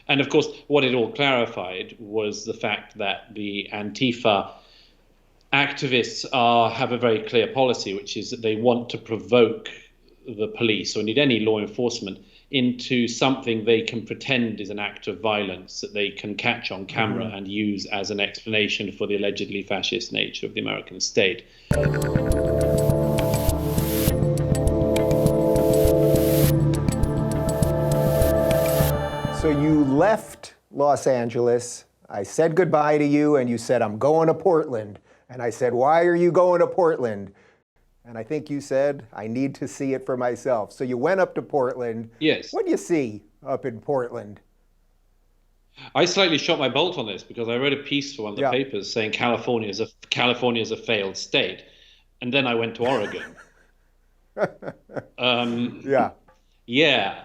And of course, what it all clarified was the fact that the Antifa activists have a very clear policy, which is that they want to provoke the police or indeed any law enforcement into something they can pretend is an act of violence that they can catch on camera and use as an explanation for the allegedly fascist nature of the American state. So you left Los Angeles. I said goodbye to you, and you said, I'm going to Portland. And I said, why are you going to Portland? And I think you said, I need to see it for myself. So you went up to Portland. Yes. What do you see up in Portland? I slightly shot my bolt on this because I wrote a piece for one of the papers saying California is a failed state. And then I went to Oregon. Yeah.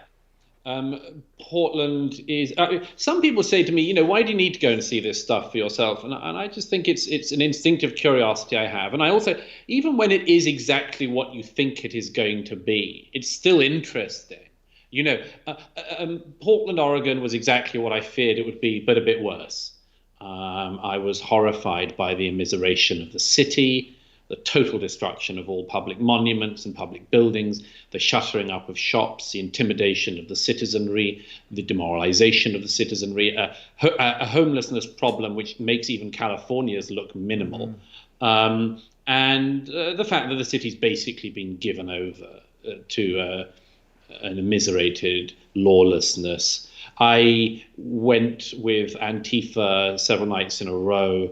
Portland is. Some people say to me, why do you need to go and see this stuff for yourself? And I just think it's an instinctive curiosity I have. And I also, even when it is exactly what you think it is going to be, it's still interesting. Portland, Oregon was exactly what I feared it would be, but a bit worse. I was horrified by the immiseration of the city, the total destruction of all public monuments and public buildings, the shuttering up of shops, the intimidation of the citizenry, the demoralization of the citizenry, a homelessness problem which makes even California's look minimal, and the fact that the city's basically been given over to an immiserated lawlessness. I went with Antifa several nights in a row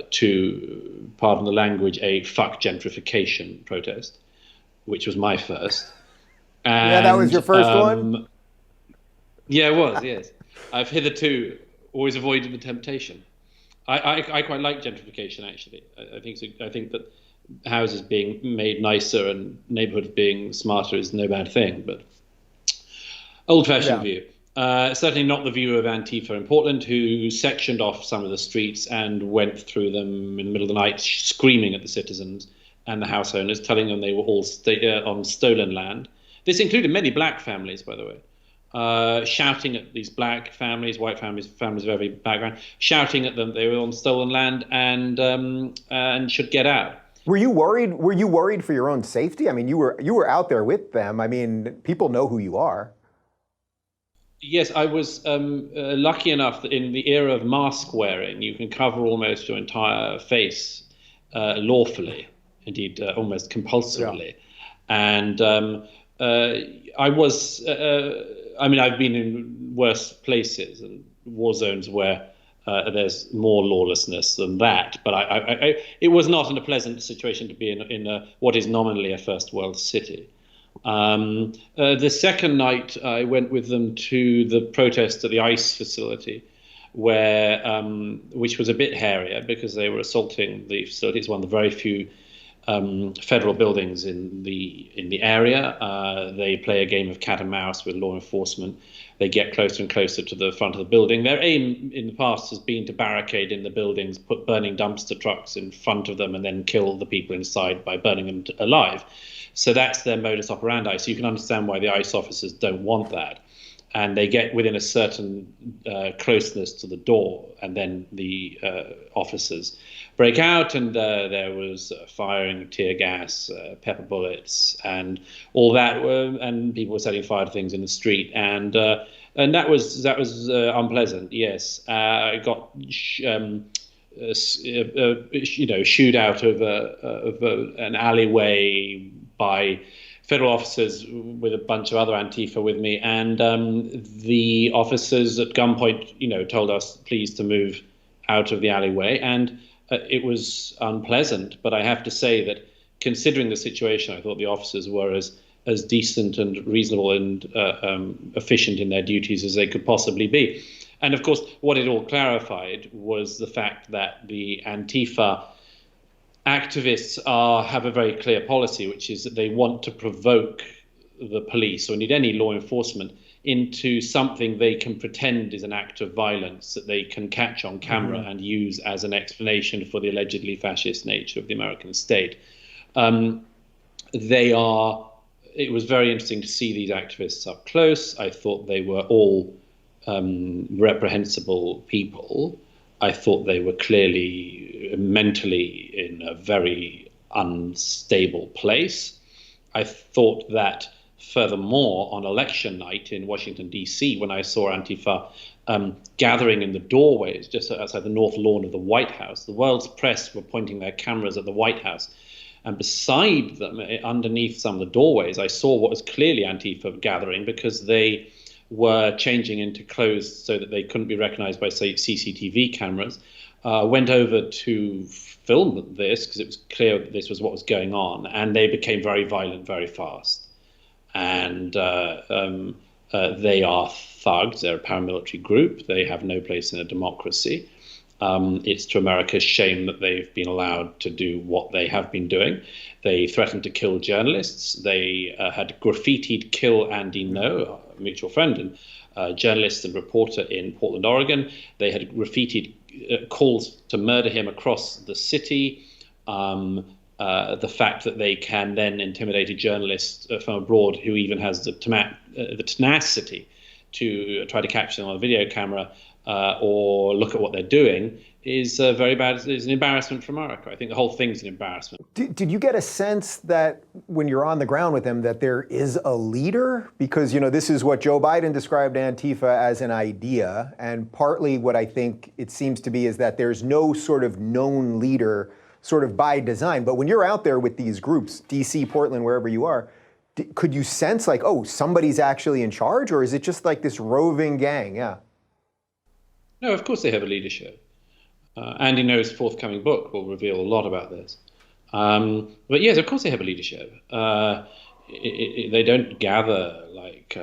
to, pardon the language, a fuck gentrification protest, which was my first. And, that was your first one? Yeah, it was, yes. I've hitherto always avoided the temptation. I quite like gentrification, actually. I think that houses being made nicer and neighborhoods being smarter is no bad thing, but old-fashioned view. Certainly not the view of Antifa in Portland, who sectioned off some of the streets and went through them in the middle of the night, screaming at the citizens and the house owners, telling them they were all on stolen land. This included many black families, by the way, shouting at these black families, white families, families of every background, shouting at them they were on stolen land and should get out. Were you worried? Were you worried for your own safety? I mean, you were out there with them. I mean, people know who you are. Yes, I was lucky enough that in the era of mask wearing, you can cover almost your entire face lawfully, indeed almost compulsorily. And I was, I've been in worse places and war zones where there's more lawlessness than that. But it was not in a pleasant situation to be in what is nominally a first world city. The second night, I went with them to the protest at the ICE facility, which was a bit hairier because they were assaulting the facility. It's one of the very few federal buildings in the area. They play a game of cat and mouse with law enforcement. They get closer and closer to the front of the building. Their aim in the past has been to barricade in the buildings, put burning dumpster trucks in front of them, and then kill the people inside by burning them alive. So that's their modus operandi. So you can understand why the ICE officers don't want that. And they get within a certain closeness to the door, and then the officers break out, and there was firing, tear gas, pepper bullets, and all that, and people were setting fire to things in the street, and that was unpleasant. Yes, I got shooed out of an alleyway by federal officers with a bunch of other Antifa with me, and the officers at gunpoint, told us please to move out of the alleyway, and it was unpleasant. But I have to say that, considering the situation, I thought the officers were as decent and reasonable and efficient in their duties as they could possibly be. And of course, what it all clarified was the fact that the Antifa activists have a very clear policy, which is that they want to provoke the police or indeed any law enforcement into something they can pretend is an act of violence that they can catch on camera and use as an explanation for the allegedly fascist nature of the American state. It was very interesting to see these activists up close. I thought they were all reprehensible people. I thought they were clearly mentally in a very unstable place. I thought that, furthermore, on election night in Washington, D.C., when I saw Antifa gathering in the doorways just outside the north lawn of the White House, the world's press were pointing their cameras at the White House. And beside them, underneath some of the doorways, I saw what was clearly Antifa gathering, because they were changing into clothes so that they couldn't be recognized by, say, CCTV cameras. Went over to film this because it was clear that this was what was going on, and they became very violent very fast. And they are thugs. They're a paramilitary group. They have no place in a democracy. It's to America's shame that they've been allowed to do what they have been doing. They threatened to kill journalists. They had graffitied "Kill Andy Ngo," a mutual friend and journalist and reporter in Portland, Oregon. They had graffitied calls to murder him across the city. The fact that they can then intimidate a journalist from abroad who even has the tenacity to try to capture them on a video camera or look at what they're doing is very bad. It's an embarrassment for America. I think the whole thing's an embarrassment. Did you get a sense that when you're on the ground with them that there is a leader? Because, you know, this is what Joe Biden described Antifa as, an idea. And partly what I think it seems to be is that there's no sort of known leader sort of by design. But when you're out there with these groups, DC, Portland, wherever you are, could you sense like, oh, somebody's actually in charge? Or is it just like this roving gang? Yeah. No, of course they have a leadership. Andy Ngo's forthcoming book will reveal a lot about this. But yes, of course they have a leadership. They don't gather like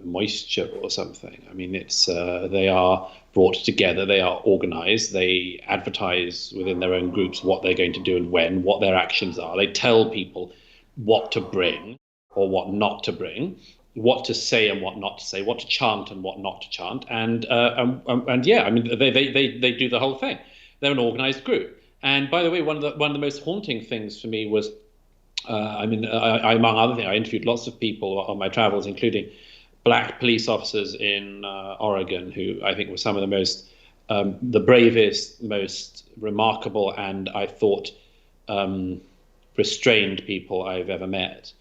moisture or something. I mean, it's they are brought together, they are organized, they advertise within their own groups what they're going to do and when, what their actions are. They tell people what to bring or what not to bring, what to say and what not to say, what to chant and what not to chant. And yeah, I mean, they do the whole thing. They're an organized group. And by the way, one of the most haunting things for me was, I mean, among other things, I interviewed lots of people on my travels, including black police officers in Oregon, who I think were some of the most, the bravest, most remarkable, and I thought restrained people I've ever met.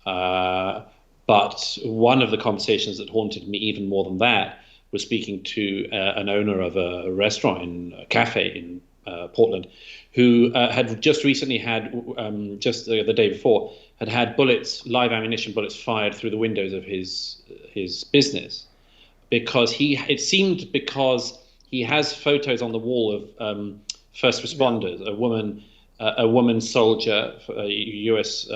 But one of the conversations that haunted me even more than that was speaking to an owner of a restaurant, a cafe in Portland, who had just recently had, just the day before, had bullets, live ammunition bullets fired through the windows of his business, because he has photos on the wall of first responders, a woman soldier, a U.S.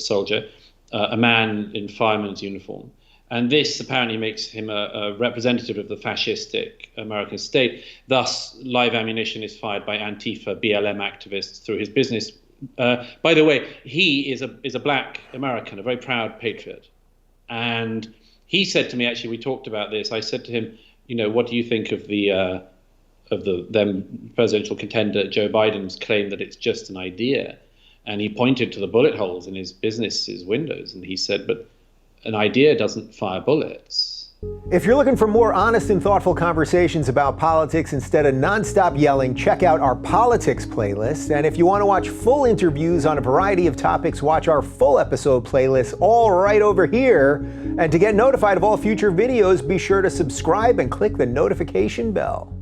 soldier, a man in fireman's uniform. And this apparently makes him a representative of the fascistic American state. Thus, live ammunition is fired by Antifa, BLM activists through his business. By the way, he is a black American, a very proud patriot. And he said to me, actually, we talked about this. I said to him, you know, what do you think of the then presidential contender Joe Biden's claim that it's just an idea? And he pointed to the bullet holes in his business's windows, and he said, but an idea doesn't fire bullets. If you're looking for more honest and thoughtful conversations about politics instead of nonstop yelling, check out our politics playlist. And if you want to watch full interviews on a variety of topics, watch our full episode playlist, all right over here. And to get notified of all future videos, be sure to subscribe and click the notification bell.